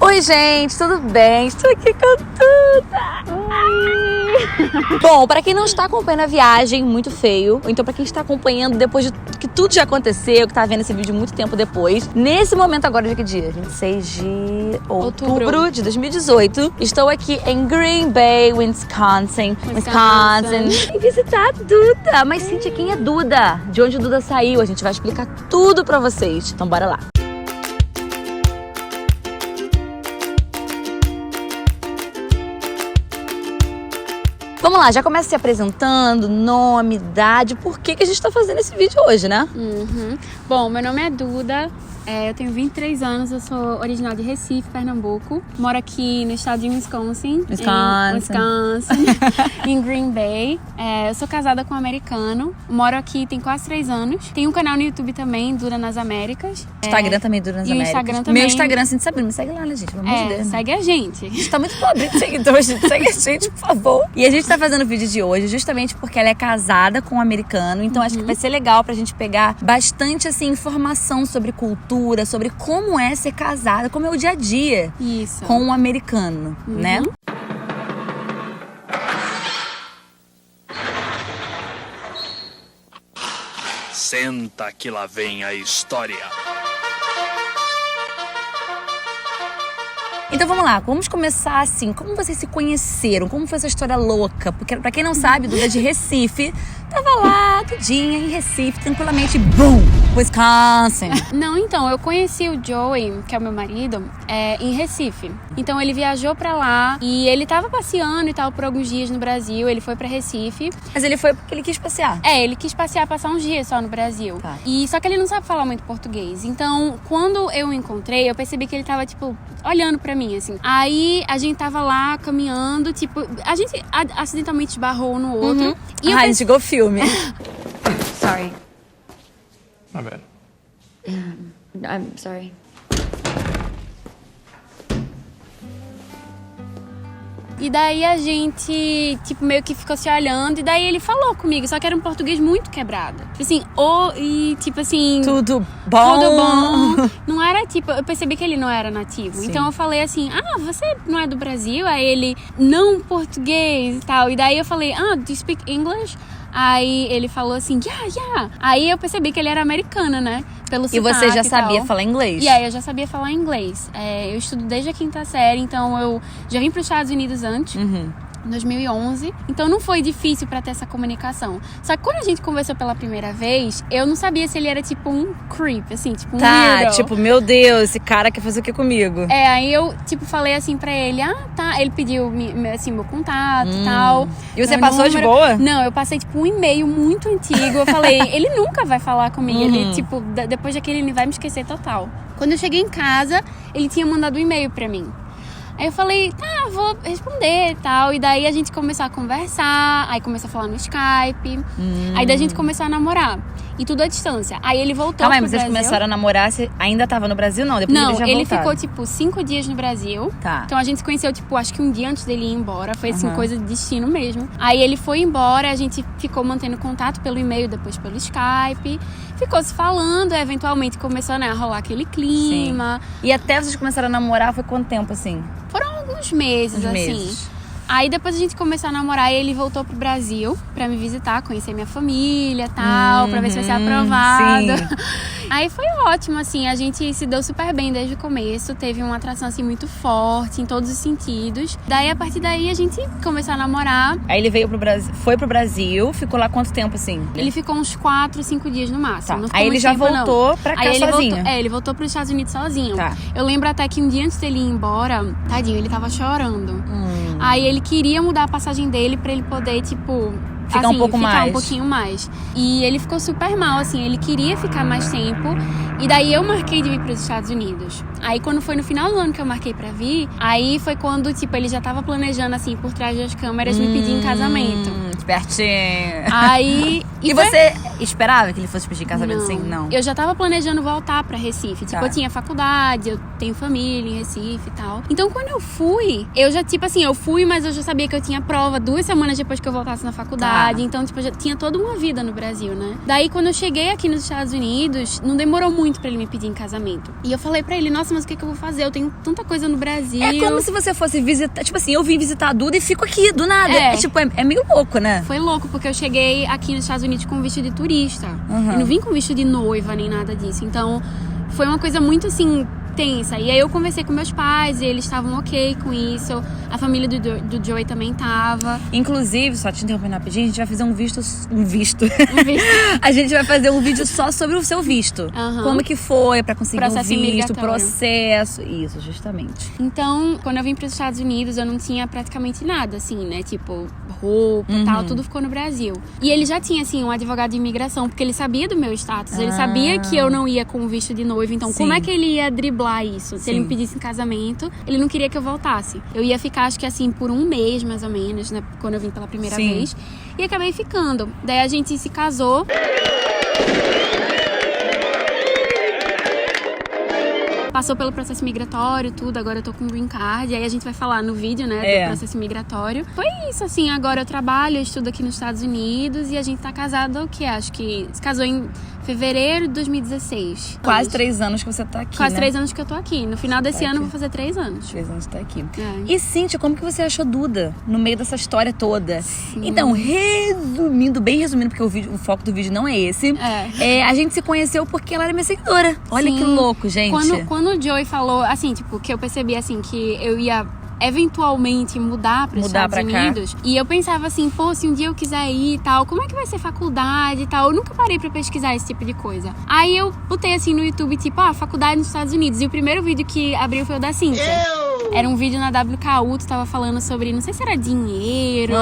Oi, gente, tudo bem? Estou aqui com Duda. Oi. Bom, pra quem não está acompanhando a viagem, muito feio. Ou então pra quem está acompanhando depois de que tudo já aconteceu, que tá vendo esse vídeo muito tempo depois. Nesse momento agora, de que dia? 26 de outubro de 2018. Estou aqui em Green Bay, Wisconsin. E visitar a Duda. Mas, Cíntia, quem é Duda? De onde Duda saiu? A gente vai explicar tudo pra vocês. Então, bora lá. Vamos lá, já começa se apresentando, nome, idade, por que a gente tá fazendo esse vídeo hoje, né? Bom, meu nome é Duda, eu tenho 23 anos, eu sou original de Recife, Pernambuco. Moro aqui no estado de Wisconsin. Em Green Bay. Eu sou casada com um americano, moro aqui tem quase 3 anos. Tenho um canal no YouTube também, Duda nas Américas. Instagram também, Duda nas Américas. Instagram também. Meu Instagram, se sabe, me segue lá, né, gente? Pelo amor de Deus, segue a gente. A gente tá muito pobre de seguidores, gente. Segue a gente, por favor. E a gente tá fazendo o vídeo de hoje justamente porque ela é casada com um americano. Então acho que vai ser legal pra gente pegar bastante, assim, informação sobre cultura, sobre como é ser casada, como é o dia a dia com um americano, né? Senta que lá vem a história. Então vamos lá, vamos começar assim, como vocês se conheceram, como foi essa história louca? Porque pra quem não sabe, Duda é de Recife, tava lá, tudinha, em Recife, tranquilamente, BUM! Wisconsin. Não, então, eu conheci o Joey, que é o meu marido, em Recife. Então ele viajou pra lá e ele tava passeando e tal por alguns dias no Brasil, ele foi pra Recife. Mas ele foi porque ele quis passear? Ele quis passear, passar uns dias só no Brasil. Tá. E só que ele não sabe falar muito português. Então, quando eu o encontrei, eu percebi que ele tava, tipo, olhando pra mim, assim. Aí a gente tava lá caminhando, tipo, a gente acidentalmente esbarrou um no outro. E a gente chegou filme. Sorry. My bad. I'm sorry. E daí a gente, tipo, meio que ficou se olhando. E daí ele falou comigo, só que era um português muito quebrado. Assim, tipo assim... Tudo bom. Não era, tipo... Eu percebi que ele não era nativo. Sim. Então eu falei assim, você não é do Brasil? Aí ele, não, português e tal. E daí eu falei, do you speak English? Aí ele falou assim, yeah. Aí eu percebi que ele era americano, né? Pelo sotaque. E você já sabia falar inglês? E aí eu já sabia falar inglês. Eu estudo desde a 5ª série, então eu já vim para os Estados Unidos antes. Em 2011, então não foi difícil pra ter essa comunicação. Só que quando a gente conversou pela primeira vez, eu não sabia se ele era tipo um creep, assim, tipo um weirdo. Tipo, meu Deus, esse cara quer fazer o que comigo? Aí eu, tipo, falei assim pra ele, tá. Ele pediu, assim, meu contato e tal. E você passou de boa? Não, eu passei, tipo, um e-mail muito antigo. Eu falei, ele nunca vai falar comigo. Ele, tipo, depois daquele, ele vai me esquecer total. Quando eu cheguei em casa, ele tinha mandado um e-mail pra mim. Aí eu falei, vou responder e tal. E daí a gente começou a conversar. Aí começou a falar no Skype. Aí daí a gente começou a namorar. E tudo à distância. Aí ele voltou pro Brasil. Mas vocês começaram a namorar, você ainda tava no Brasil? Não, depois eles já ele voltaram. ficou, tipo, 5 dias no Brasil. Tá. Então a gente se conheceu, tipo, acho que um dia antes dele ir embora. Foi, assim, coisa de destino mesmo. Aí ele foi embora, a gente ficou mantendo contato pelo e-mail, depois pelo Skype. Ficou se falando, eventualmente começou, né, a rolar aquele clima. Sim. E até vocês começaram a namorar, foi quanto tempo, assim? Foram alguns meses, assim. Aí depois a gente começou a namorar e ele voltou pro Brasil pra me visitar, conhecer minha família e tal, pra ver se vai ser aprovado. Sim. Aí foi ótimo, assim, a gente se deu super bem desde o começo, teve uma atração, assim, muito forte em todos os sentidos. Daí, a partir daí, a gente começou a namorar. Aí ele veio pro Brasil, foi pro Brasil, ficou lá quanto tempo, assim? Ele ficou uns 4, 5 dias no máximo. Não ficou Aí ele muito já tempo, voltou não. pra cá Aí ele sozinho. voltou, ele voltou pros Estados Unidos sozinho. Tá. Eu lembro até que um dia antes dele ir embora, tadinho, ele tava chorando. Aí ele queria mudar a passagem dele pra ele poder, tipo... Ficar um pouco mais. um pouquinho mais. E ele ficou super mal, assim, ele queria ficar mais tempo. E daí eu marquei de vir para os Estados Unidos. Aí quando foi no final do ano que eu marquei pra vir, aí foi quando, tipo, ele já tava planejando, assim, por trás das câmeras, me pedir em casamento. Espertinho. Aí... E você esperava que ele fosse pedir em casamento assim? Não. Eu já tava planejando voltar pra Recife. Tipo, Tá. eu tinha faculdade, eu tenho família em Recife e tal. Então, quando eu fui, eu já, tipo assim, eu fui, mas eu já sabia que eu tinha prova 2 semanas depois que eu voltasse na faculdade. Tá. Então, tipo, eu já tinha toda uma vida no Brasil, né? Daí, quando eu cheguei aqui nos Estados Unidos, não demorou muito pra ele me pedir em casamento. E eu falei pra ele, nossa, mas o que eu vou fazer? Eu tenho tanta coisa no Brasil. É como se você fosse visitar, tipo assim, eu vim visitar a Duda e fico aqui, do nada. É meio louco, né? Foi louco, porque eu cheguei aqui nos Estados Unidos com visto de turista. Eu não vim com visto de noiva, nem nada disso. Então, foi uma coisa muito, assim, tensa. E aí eu conversei com meus pais e eles estavam ok com isso. A família do Joey também tava. Inclusive, só te interrompendo rapidinho, a gente vai fazer um visto. A gente vai fazer um vídeo só sobre o seu visto. Como que foi pra conseguir processo um visto, imigratório. processo. Isso, justamente. Então, quando eu vim para os Estados Unidos, eu não tinha praticamente nada, assim, né? Tipo, roupa e tal, tudo ficou no Brasil. E ele já tinha, assim, um advogado de imigração, porque ele sabia do meu status. Ele sabia que eu não ia com visto de noiva. Então, como é que ele ia driblar isso? Se ele me pedisse em casamento, ele não queria que eu voltasse. Eu ia ficar, acho que assim, por um mês, mais ou menos, né? Quando eu vim pela primeira vez. E acabei ficando. Daí a gente se casou. Passou pelo processo migratório, tudo. Agora eu tô com green card. E aí a gente vai falar no vídeo, né, do processo migratório. Foi isso, assim. Agora eu trabalho, eu estudo aqui nos Estados Unidos. E a gente tá casado, o quê? Acho que se casou em fevereiro de 2016. Quase 3 anos que você tá aqui, Quase né? 3 anos que eu tô aqui. No final desse ano eu vou fazer 3 anos. 3 anos tá aqui. É. E Cíntia, como que você achou Duda no meio dessa história toda? Então, bem resumindo, porque o foco do vídeo não é esse. A gente se conheceu porque ela era minha seguidora. Olha que louco, gente. Quando o Joey falou, assim, tipo, que eu percebi, assim, que eu ia eventualmente mudar para os Estados Unidos. E eu pensava assim, pô, se um dia eu quiser ir e tal, como é que vai ser faculdade e tal? Eu nunca parei pra pesquisar esse tipo de coisa. Aí eu botei assim no YouTube, tipo, faculdade nos Estados Unidos. E o primeiro vídeo que abriu foi o da Cíntia. Era um vídeo na WKU, tu tava falando sobre, não sei se era dinheiro,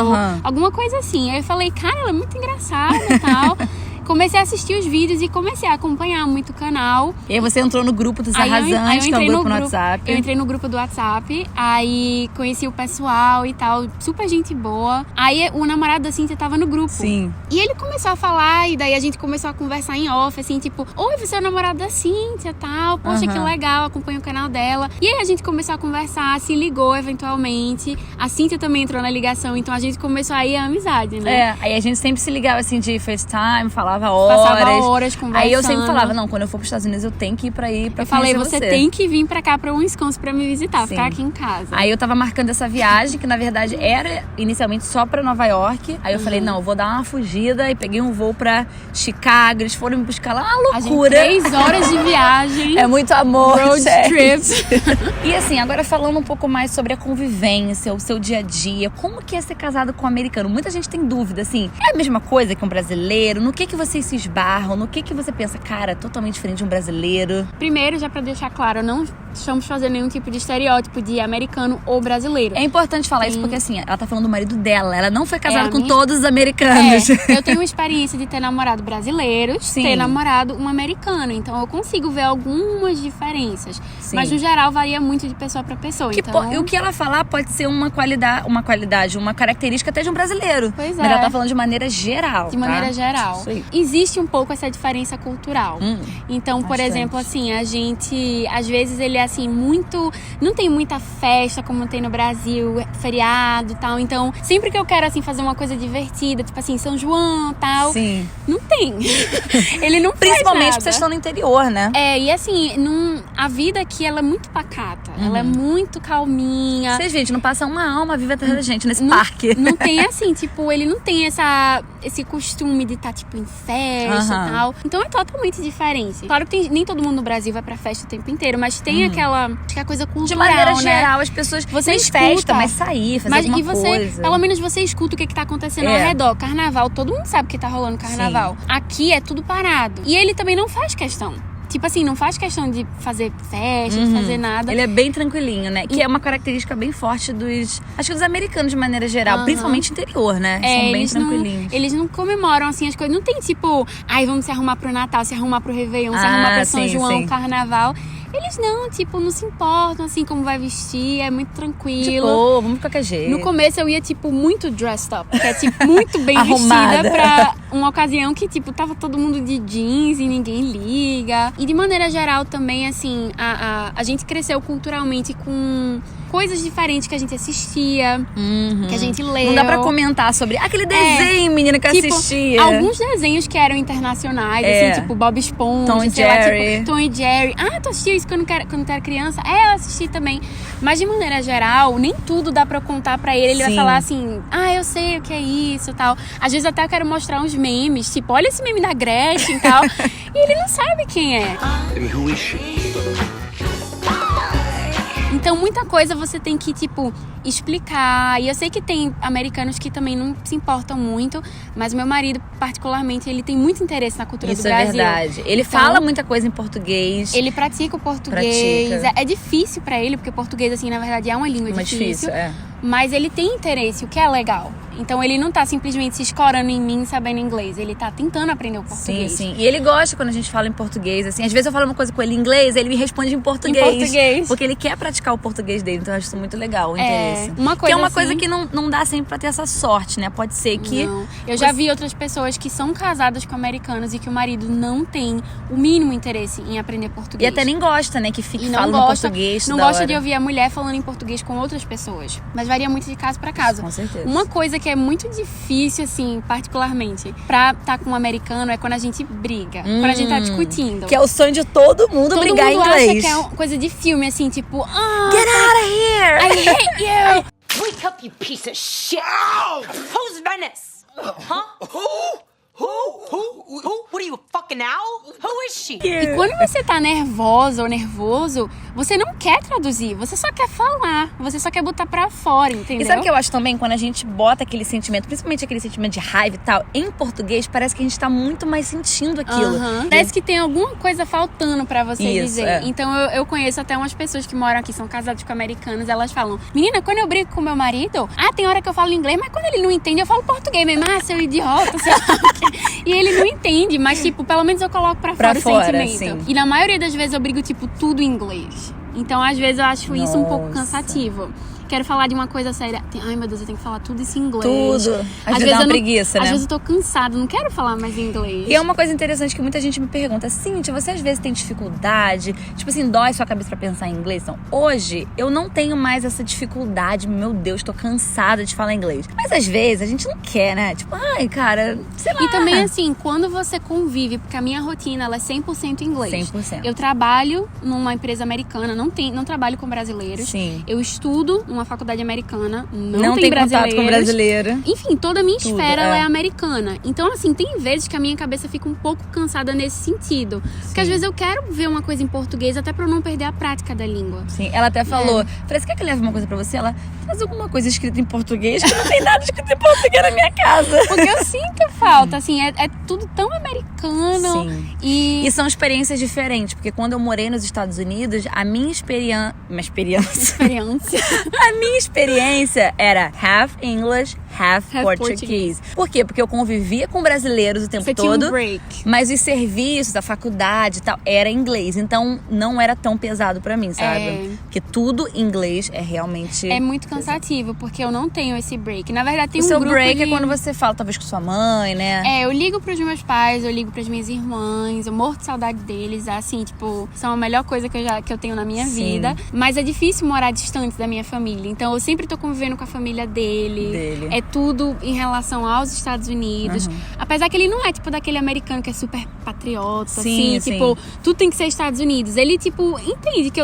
alguma coisa assim. Aí eu falei, cara, ela é muito engraçada e tal. Comecei a assistir os vídeos e comecei a acompanhar muito o canal. E aí você entrou no grupo dos Arrasantes, que é um grupo no WhatsApp. Eu entrei no grupo do WhatsApp, aí conheci o pessoal e tal, super gente boa. Aí o namorado da Cíntia tava no grupo. Sim. E ele começou a falar, e daí a gente começou a conversar em off, assim, tipo, oi, você é o namorado da Cíntia e tal, poxa, que legal, acompanha o canal dela. E aí a gente começou a conversar, se ligou eventualmente. A Cíntia também entrou na ligação, então a gente começou a ir a amizade, né? Aí a gente sempre se ligava assim de FaceTime, falava Passava horas conversando. Aí eu sempre falava, não, quando eu for pros Estados Unidos eu tenho que ir pra eu falei, você tem que vir pra cá, pra Wisconsin, pra me visitar, ficar aqui em casa. Aí eu tava marcando essa viagem, que na verdade era inicialmente só pra Nova York. Aí eu falei, não, eu vou dar uma fugida. E peguei um voo pra Chicago, eles foram me buscar lá, uma loucura. 3 horas de viagem. É muito amor, road trip. E assim, agora falando um pouco mais sobre a convivência, o seu dia a dia, como que é ser casado com um americano? Muita gente tem dúvida, assim, é a mesma coisa que um brasileiro? No que vocês se esbarram? No que você pensa, cara, totalmente diferente de um brasileiro? Primeiro, já pra deixar claro, não estamos fazendo nenhum tipo de estereótipo de americano ou brasileiro. É importante falar isso porque, assim, ela tá falando do marido dela. Ela não foi casada com todos os americanos. Eu tenho uma experiência de ter namorado brasileiros, ter namorado um americano. Então, eu consigo ver algumas diferenças. Mas, no geral, varia muito de pessoa pra pessoa. E o que ela falar pode ser uma qualidade, uma característica até de um brasileiro. Pois Mas ela tá falando de maneira geral. De maneira geral. Isso aí. Existe um pouco essa diferença cultural. Então, por exemplo, assim, a gente, às vezes, ele é assim, muito... Não tem muita festa como tem no Brasil, feriado e tal. Então, sempre que eu quero, assim, fazer uma coisa divertida, tipo assim, São João e tal... Sim. Não tem. Ele não faz Principalmente nada. porque vocês estão no interior, né? E assim, a vida aqui, ela é muito pacata. Ela é muito calminha. Vocês, gente, não passa uma alma viva atrás da gente nesse parque. Não tem assim, tipo, ele não tem esse costume de estar, tipo, em festa e tal. Então é totalmente diferente. Claro que nem todo mundo no Brasil vai pra festa o tempo inteiro, mas tem aquela coisa cultural, de maneira né? geral, as pessoas você escuta, festa, mas sair, fazer alguma coisa. Pelo menos você escuta o que tá acontecendo ao redor. Carnaval, todo mundo sabe que tá rolando carnaval. Sim. Aqui é tudo parado. E ele também não faz questão. Tipo assim, não faz questão de fazer festa, de fazer nada. Ele é bem tranquilinho, né? Que é uma característica bem forte acho que dos americanos de maneira geral, principalmente interior, né? São bem tranquilinhos. Eles não comemoram, assim, as coisas. Não tem tipo, vamos se arrumar pro Natal, se arrumar pro Réveillon, se arrumar pra São João, Carnaval. Eles não, tipo, não se importam, assim, como vai vestir, é muito tranquilo. Tipo, vamos de qualquer jeito. No começo eu ia, tipo, muito dressed up, que é, tipo, muito bem vestida pra uma ocasião que, tipo, tava todo mundo de jeans e ninguém liga. E de maneira geral também, assim, a gente cresceu culturalmente com coisas diferentes que a gente assistia, que a gente leu. Não dá pra comentar sobre aquele desenho, menina, que tipo, assistia. Alguns desenhos que eram internacionais, assim, tipo Bob Esponja, Tom e sei lá, Jerry. tipo Tom e Jerry. Ah, tu assistiu isso quando tu era criança? É, eu assisti também. Mas de maneira geral, nem tudo dá pra contar pra ele. Ele vai falar assim, eu sei o que é isso e tal. Às vezes até eu quero mostrar uns memes, tipo, olha esse meme da Gretchen e tal. E ele não sabe quem é. And who is she? Então, muita coisa você tem que, tipo, explicar. E eu sei que tem americanos que também não se importam muito, mas meu marido, particularmente, ele tem muito interesse na cultura do Brasil. Isso é verdade. Ele então, fala muita coisa em português. Ele pratica o português. É difícil pra ele, porque português, assim, na verdade, é uma língua difícil. Mas ele tem interesse, o que é legal. Então ele não tá simplesmente se escorando em mim sabendo inglês. Ele tá tentando aprender o português. Sim. E ele gosta quando a gente fala em português, assim. Às vezes eu falo uma coisa com ele em inglês, ele me responde em português. Porque ele quer praticar o português dele. Então eu acho isso muito legal, o interesse. Uma coisa que é uma assim, coisa que não dá sempre pra ter essa sorte, né? Pode ser que... Não. Eu já vi outras pessoas que são casadas com americanos e que o marido não tem o mínimo interesse em aprender português. E até nem gosta, né? Que fique falando português. Não gosta de ouvir a mulher falando em português com outras pessoas. Mas varia muito de caso pra caso. Com certeza. Uma coisa que é muito difícil, assim, particularmente, pra estar com um americano é quando a gente briga. Quando a gente tá discutindo. Que é o sonho de todo mundo brigar em inglês. Todo mundo acha que é uma coisa de filme, assim, tipo... Get out of here! I hate you! Wake up, you piece of shit! Who's Venice? Huh? Who? What are you, a fucking owl? Who is she? E quando você tá nervosa ou nervoso, você não quer traduzir, você só quer falar, você só quer botar pra fora, entendeu? E sabe o que eu acho também? Quando a gente bota aquele sentimento, principalmente aquele sentimento de raiva e tal, em português, parece que a gente tá muito mais sentindo aquilo. Parece que tem alguma coisa faltando pra você dizer. É. Então eu conheço até umas pessoas que moram aqui, são casadas com americanos, elas falam, menina, quando eu brigo com meu marido, tem hora que eu falo inglês, mas quando ele não entende, eu falo português mesmo. Seu idiota, sei lá. E ele não entende, mas tipo, pelo menos eu coloco pra fora o sentimento. Sim. E na maioria das vezes eu brigo, tipo, tudo em inglês. Então, às vezes, eu acho isso um pouco cansativo. Quero falar de uma coisa séria. Ai, meu Deus, eu tenho que falar tudo isso em inglês. Tudo. Às vezes dá uma preguiça, né? Às vezes eu tô cansada, não quero falar mais inglês. E é uma coisa interessante que muita gente me pergunta. Cíntia, você às vezes tem dificuldade? Tipo assim, dói sua cabeça pra pensar em inglês? Então, hoje, eu não tenho mais essa dificuldade. Meu Deus, tô cansada de falar inglês. Mas às vezes, a gente não quer, né? Tipo, cara, sei lá. E também, assim, quando você convive, porque a minha rotina, ela é 100% inglês. 100%. Eu trabalho numa empresa americana, não trabalho com brasileiros. Sim. Eu estudo numa faculdade americana, não tem contato com brasileiro. Enfim, toda a minha Tudo, esfera ela é americana. Então, assim, tem vezes que a minha cabeça fica um pouco cansada nesse sentido. Porque às vezes eu quero ver uma coisa em português até pra eu não perder a prática da língua. Sim, ela até falou, falei, você quer que eu leve uma coisa pra você? Ela, traz alguma coisa escrita em português, que não tem nada escrito em português na minha casa. Porque eu sinto falta, assim, é tudo tão americano. Sim. E são experiências diferentes, porque quando eu morei nos Estados Unidos, a minha experiência a minha experiência era half English, half Portuguese. Por quê? Porque eu convivia com brasileiros o tempo você todo. tinha um break. Mas os serviços, a faculdade e tal, era inglês. Então, não era tão pesado pra mim, sabe? Porque tudo em inglês é realmente... É muito cansativo, porque eu não tenho esse break. Na verdade, tem o um seu grupo break é quando você fala, talvez, com sua mãe, né? Eu ligo pros meus pais, eu ligo pras minhas irmãs, eu morro de saudade deles, assim, tipo, são a melhor coisa que eu tenho na minha vida. Mas é difícil morar distante da minha família. Então, eu sempre tô convivendo com a família dele. É tudo em relação aos Estados Unidos. Apesar que ele não é, tipo, daquele americano que é super patriota, assim, tipo, tudo tem que ser Estados Unidos. Ele, tipo, entende que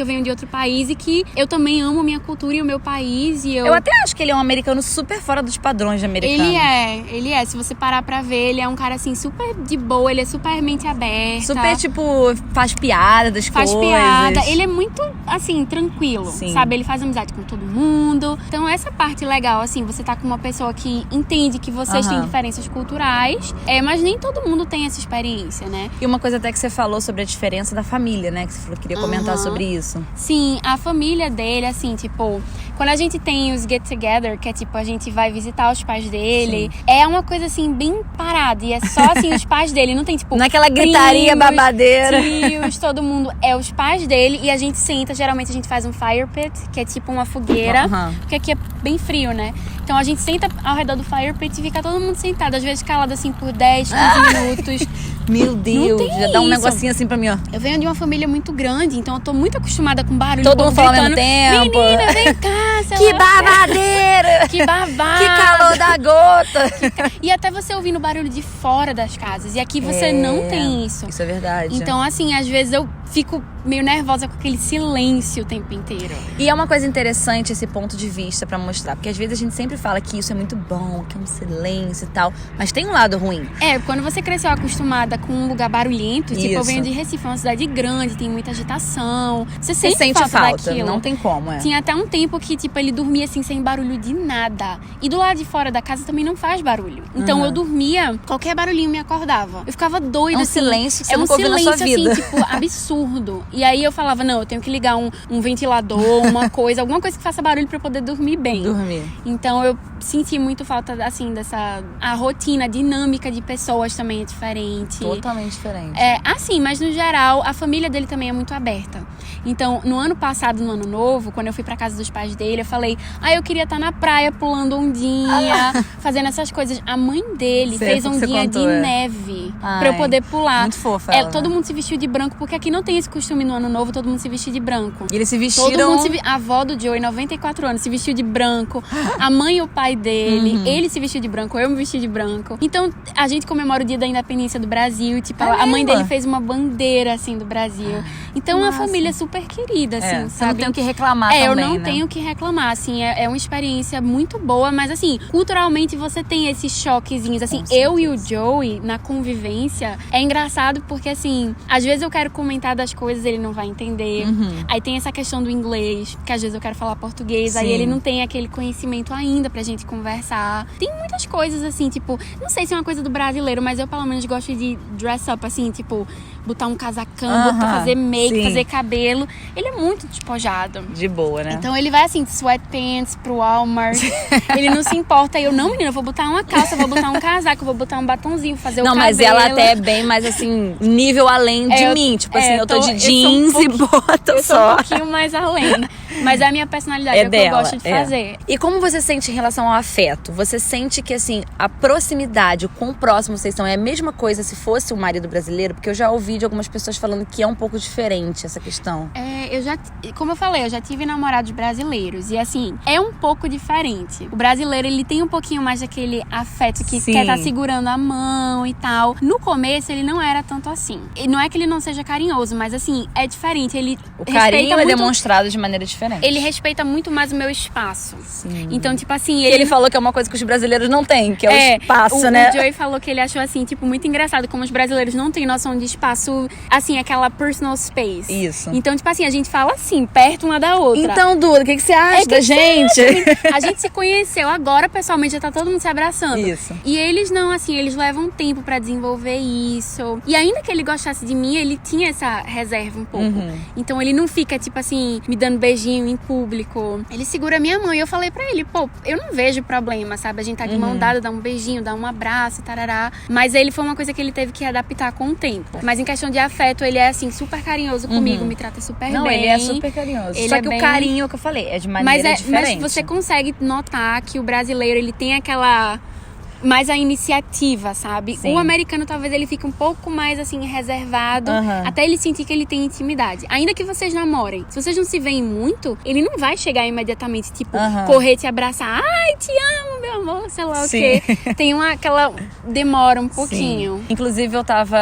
eu venho de outro país e que eu também amo a minha cultura e o meu país. E eu até acho que ele é um americano super fora dos padrões de americano. Ele é. Se você parar pra ver, ele é um cara, assim, super de boa, ele é super mente aberta. Super, tipo, faz piada das coisas. Faz piada. Ele é muito, assim, tranquilo, sabe? Ele faz amizade com todo mundo. Então, essa parte legal, assim, você tá com uma pessoa que entende que vocês têm diferenças culturais, mas nem todo mundo tem essa experiência, né? E uma coisa até que você falou sobre a diferença da família, né? Que você falou que queria comentar sobre isso. Sim, a família dele, assim, tipo, Quando a gente tem os get together, que é tipo, a gente vai visitar os pais dele, é uma coisa assim, bem parada. E é só assim, os pais dele. Não tem tipo. Naquela gritaria primos, babadeira. Tios, todo mundo. É os pais dele. E a gente senta, geralmente a gente faz um fire pit, que é tipo uma fogueira. Porque aqui é bem frio, né? Então a gente senta ao redor do fire pit e fica todo mundo sentado. Às vezes calado assim por 10, 15 minutos. Meu Deus, já dá um negocinho assim pra mim, ó. Eu venho de uma família muito grande, então eu tô muito acostumada com barulho. Todo mundo falando ao mesmo tempo. Menina, vem cá, sei Que lá. babadeira! Que babado. Que calor da gota! E até você ouvindo barulho de fora das casas. E aqui você não tem isso. Isso é verdade. Então, assim, às vezes eu fico meio nervosa com aquele silêncio o tempo inteiro. E é uma coisa interessante esse ponto de vista pra mostrar. Porque às vezes a gente sempre fala que isso é muito bom, que é um silêncio e tal. Mas tem um lado ruim. Quando você cresceu acostumada com um lugar barulhento, tipo, eu venho de Recife, uma cidade grande, tem muita agitação. Você sente falta daquilo. Não tem como, Tinha até um tempo que, tipo, ele dormia assim, sem barulho de nada. E do lado de fora da casa também não faz barulho. Então eu dormia, qualquer barulhinho me acordava. Eu ficava doida, um assim. silêncio que você nunca ouviu na sua vida. Assim, tipo, absurdo. E aí eu falava, não, eu tenho que ligar um ventilador, alguma coisa que faça barulho pra eu poder dormir bem. Então eu senti muito falta, assim, a rotina, a dinâmica de pessoas também é diferente. Totalmente diferente. Assim, mas no geral, a família dele também é muito aberta. Então, no ano passado, no ano novo, quando eu fui pra casa dos pais dele, eu falei, eu queria estar na praia pulando ondinha, fazendo essas coisas. A mãe dele fez ondinha de neve pra eu poder pular. Muito fofa ela, todo mundo se vestiu de branco, porque aqui não tem esse costume no ano novo, todo mundo se vestir de branco. E eles se vestiram... A avó do Joey, 94 anos, se vestiu de branco. A mãe e o pai dele, ele se vestiu de branco, eu me vesti de branco. Então, a gente comemora o dia da independência do Brasil. Tipo, a mãe dele fez uma bandeira, assim, do Brasil. Então, é uma família super querida, assim, sabe? Você não tem o que reclamar também, eu não tenho o que reclamar, assim. É uma experiência muito boa, mas, assim, culturalmente você tem esses choquezinhos, assim. Eu e o Joey, na convivência, é engraçado porque, assim, às vezes eu quero comentar das coisas, ele não vai entender. Aí tem essa questão do inglês, que às vezes eu quero falar português, aí ele não tem aquele conhecimento ainda pra gente conversar. Tem muitas coisas, assim, tipo, não sei se é uma coisa do brasileiro, mas eu pelo menos gosto de dress up, assim, tipo, botar um casacão, fazer make, fazer cabelo. Ele é muito despojado. De boa, né? Então ele vai assim, de sweatpants pro Walmart. Ele não se importa. Eu, não, menina, eu vou botar uma calça, vou botar um casaco, vou botar um batonzinho, fazer o cabelo. Não, mas ela até é bem mais assim, nível além de mim. Tipo assim, eu tô de jeans e bota eu só. Eu sou um pouquinho mais além. Mas é a minha personalidade, é o que eu gosto de fazer. E como você sente em relação ao afeto? Você sente que, assim, a proximidade, o quão próximo vocês são, é a mesma coisa se fosse um marido brasileiro? Porque eu já ouvi de algumas pessoas falando que é um pouco diferente essa questão. Como eu falei, eu já tive namorados brasileiros. E, assim, é um pouco diferente. O brasileiro, ele tem um pouquinho mais daquele afeto que quer estar segurando a mão e tal. No começo, ele não era tanto assim. E não é que ele não seja carinhoso, mas, assim, é diferente. O carinho é demonstrado de maneira diferente. Ele respeita muito mais o meu espaço. Sim. Então, tipo assim... Ele falou que é uma coisa que os brasileiros não têm, que é o espaço, né? O Joey falou que ele achou, assim, tipo, muito engraçado como os brasileiros não têm noção de espaço, assim, aquela personal space. Isso. Então, tipo assim, a gente fala assim, perto uma da outra. Então, Duda, o que você acha da gente? A gente se conheceu agora, pessoalmente, já tá todo mundo se abraçando. Isso. E eles não, assim, eles levam tempo pra desenvolver isso. E ainda que ele gostasse de mim, ele tinha essa reserva um pouco. Então, ele não fica, tipo assim, me dando beijinho em público. Ele segura a minha mão e eu falei pra ele, pô, eu não vejo problema, sabe? A gente tá de mão dada, dá um beijinho, dá um abraço e tarará. Mas ele foi uma coisa que ele teve que adaptar com o tempo. Mas em questão de afeto, ele é, assim, super carinhoso comigo, me trata super bem. Não, ele é super carinhoso. Só que o carinho, que eu falei, é de maneira diferente. Mas você consegue notar que o brasileiro, ele tem aquela... mais a iniciativa, sabe? Sim. O americano, talvez, ele fique um pouco mais, assim, reservado, até ele sentir que ele tem intimidade. Ainda que vocês namorem, se vocês não se veem muito, ele não vai chegar imediatamente, tipo, correr, te abraçar. Ai, te amo, meu amor, sei lá o quê. Tem aquela... demora um pouquinho. Sim. Inclusive, eu tava...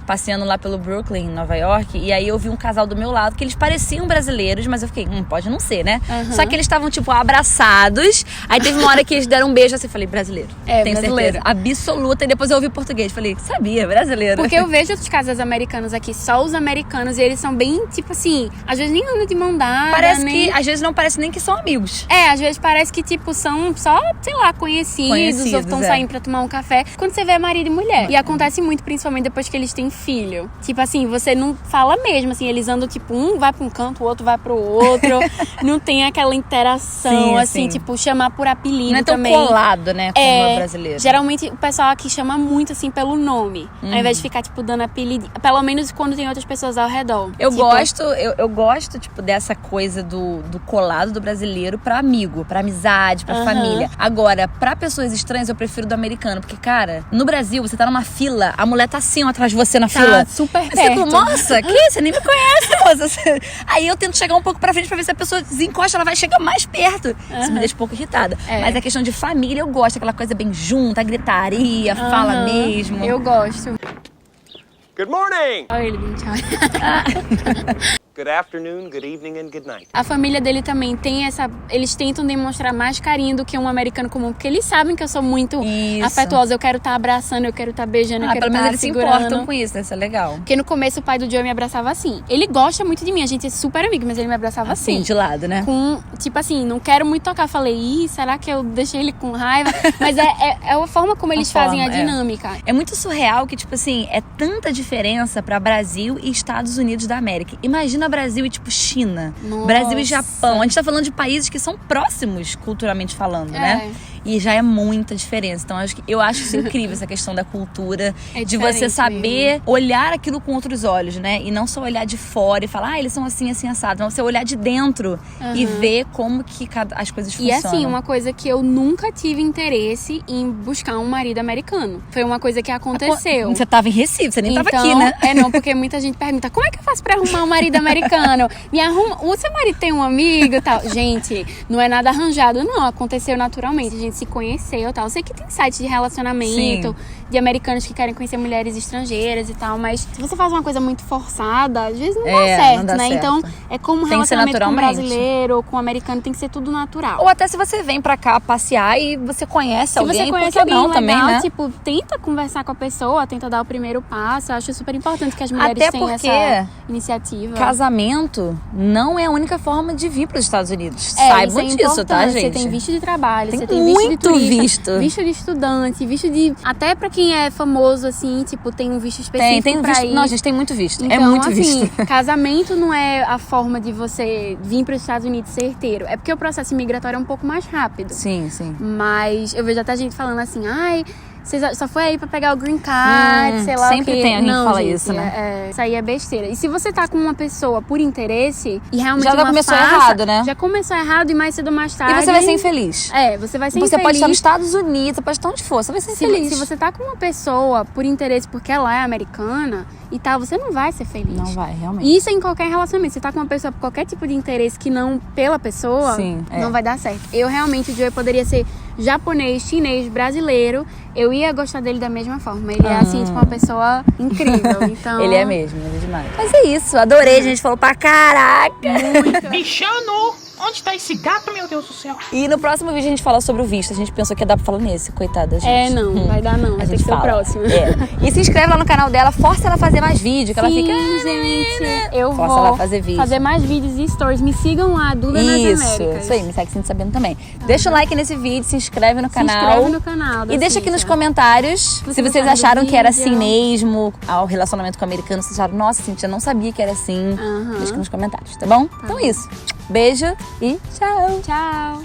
passeando lá pelo Brooklyn, em Nova York, e aí eu vi um casal do meu lado que eles pareciam brasileiros, mas eu fiquei, pode não ser, né? Só que eles estavam, tipo, abraçados. Aí teve uma hora que eles deram um beijo, assim, eu falei, brasileiro. Tenho brasileiro. certeza. Absoluta. E depois eu ouvi português. Falei, sabia, brasileiro. Porque eu vejo outros casais americanos aqui, só os americanos, e eles são bem, tipo assim, às vezes nem andam de mão dada. Parece que, às vezes não parece nem que são amigos. Às vezes parece que, tipo, são só, sei lá, conhecidos ou estão saindo pra tomar um café. Quando você vê marido e mulher. E acontece muito, principalmente depois que eles têm filho. Tipo assim, você não fala mesmo, assim, eles andam, tipo, um vai pra um canto, o outro vai pro outro. Não tem aquela interação, assim, tipo, chamar por apelido não é tão também. colado, né, como o brasileiro. Geralmente o pessoal aqui chama muito, assim, pelo nome. Ao invés de ficar, tipo, dando apelido. Pelo menos quando tem outras pessoas ao redor. Eu gosto, tipo, dessa coisa do colado do brasileiro pra amigo, pra amizade, pra família. Agora, pra pessoas estranhas, eu prefiro do americano. Porque, cara, no Brasil, você tá numa fila, a mulher tá assim, ó, atrás de você na fila. Super Você perto. fala, nossa, que? Você nem me conhece, moça. Aí eu tento chegar um pouco pra frente pra ver se a pessoa desencosta, ela vai chegar mais perto. Isso me deixa um pouco irritada. Mas a questão de família, eu gosto. Aquela coisa bem junta, gritaria, fala mesmo. Eu gosto. Good morning! Olha ele, tchau. Good afternoon, good evening and good night. A família dele também tem essa... Eles tentam demonstrar mais carinho do que um americano comum. Porque eles sabem que eu sou muito afetuosa. Eu quero estar abraçando, eu quero estar beijando, eu quero pelo menos estar eles segurando. se importam com isso, né? Isso é legal. Porque no começo o pai do Joey me abraçava assim. Ele gosta muito de mim, a gente é super amigo, mas ele me abraçava assim. De lado, né? Com, tipo assim, não quero muito tocar. Falei, será que eu deixei ele com raiva? Mas é a forma como eles fazem a dinâmica. É muito surreal que, tipo assim, é tanta diferença pra Brasil e Estados Unidos da América. Imagina Brasil e, tipo, China. Nossa. Brasil e Japão. A gente tá falando de países que são próximos, culturalmente falando, né? E já é muita diferença. Então, eu acho isso incrível, essa questão da cultura. De você saber olhar aquilo com outros olhos, né? E não só olhar de fora e falar, eles são assim, assim, assado. Não, você olhar de dentro e ver como que as coisas funcionam. E assim, uma coisa que eu nunca tive interesse em buscar um marido americano. Foi uma coisa que aconteceu. Você tava em Recife, você nem então, tava aqui, né? Não, porque muita gente pergunta, como é que eu faço pra arrumar um marido americano? Me arruma, o seu marido tem um amigo e tal. Gente, não é nada arranjado, não. Aconteceu naturalmente. A gente se conheceu e tal. Eu sei que tem sites de relacionamento, de americanos que querem conhecer mulheres estrangeiras e tal, mas se você faz uma coisa muito forçada, às vezes não dá certo, não dá né? certo. Então, é como um relacionamento com brasileiro ou com americano, tem que ser tudo natural. Ou até se você vem pra cá passear e você conhece alguém, se você conhece por que alguém não legal, também, né? tipo, tenta conversar com a pessoa, tenta dar o primeiro passo. Eu acho super importante que as mulheres Até tenham porque essa iniciativa. Casamento não é a única forma de vir para os Estados Unidos. isso Saibam é disso, tá, importante. gente? Você tem visto de trabalho, Tem você tem visto de muito turista, visto. visto de estudante, visto de... Até pra quem é famoso, assim, tipo, tem um visto específico Tem pra visto. ir. Não, gente, tem muito visto. Então, é muito assim, visto. casamento não é a forma de você vir para os Estados Unidos certeiro. É porque o processo imigratório é um pouco mais rápido. Sim, sim. Mas eu vejo até gente falando assim, você só foi aí pra pegar o green card, sei lá sempre o quê. tem alguém que não, fala gente, isso, né? Isso aí é besteira. E se você tá com uma pessoa por interesse e realmente Já começou errado, né? Já começou errado e mais cedo ou mais tarde... E você vai ser infeliz. Você vai ser Você infeliz. pode estar nos Estados Unidos, você pode estar onde for, você vai ser infeliz. Se você tá com uma pessoa por interesse porque ela é americana e tal, você não vai ser feliz. Não vai, realmente. E isso é em qualquer relacionamento. Você tá com uma pessoa por qualquer tipo de interesse que não pela pessoa, não vai dar certo. Eu realmente, o Joey poderia ser japonês, chinês, brasileiro, eu ia gostar dele da mesma forma. Ele é assim, tipo, uma pessoa incrível. Então... Ele é mesmo, ele é demais. Mas é isso, adorei, a gente falou pra caraca. Muito. Bichano! Onde tá esse gato, meu Deus do céu? E no próximo vídeo a gente fala sobre o visto. A gente pensou que ia dar pra falar nesse, coitada, gente. Não, vai dar não. Vai ter que ser o próximo. E se inscreve lá no canal dela, força ela a fazer mais vídeo, que ela fica... gente, eu Força vou ela a fazer vídeo. fazer mais vídeos e stories. Me sigam lá, Duda nas Américas. Isso aí, me segue Cintia Sabendo também. Deixa o like nesse vídeo, se inscreve no canal. Se inscreve no canal. E deixa aqui nos Cíntia. comentários se vocês gostaram do acharam que era assim vídeo. mesmo, ao relacionamento com o americano. Vocês acharam, nossa, Cintia, não sabia que era assim. Deixa aqui nos comentários, tá bom? Então é isso. Beijo e tchau! Tchau!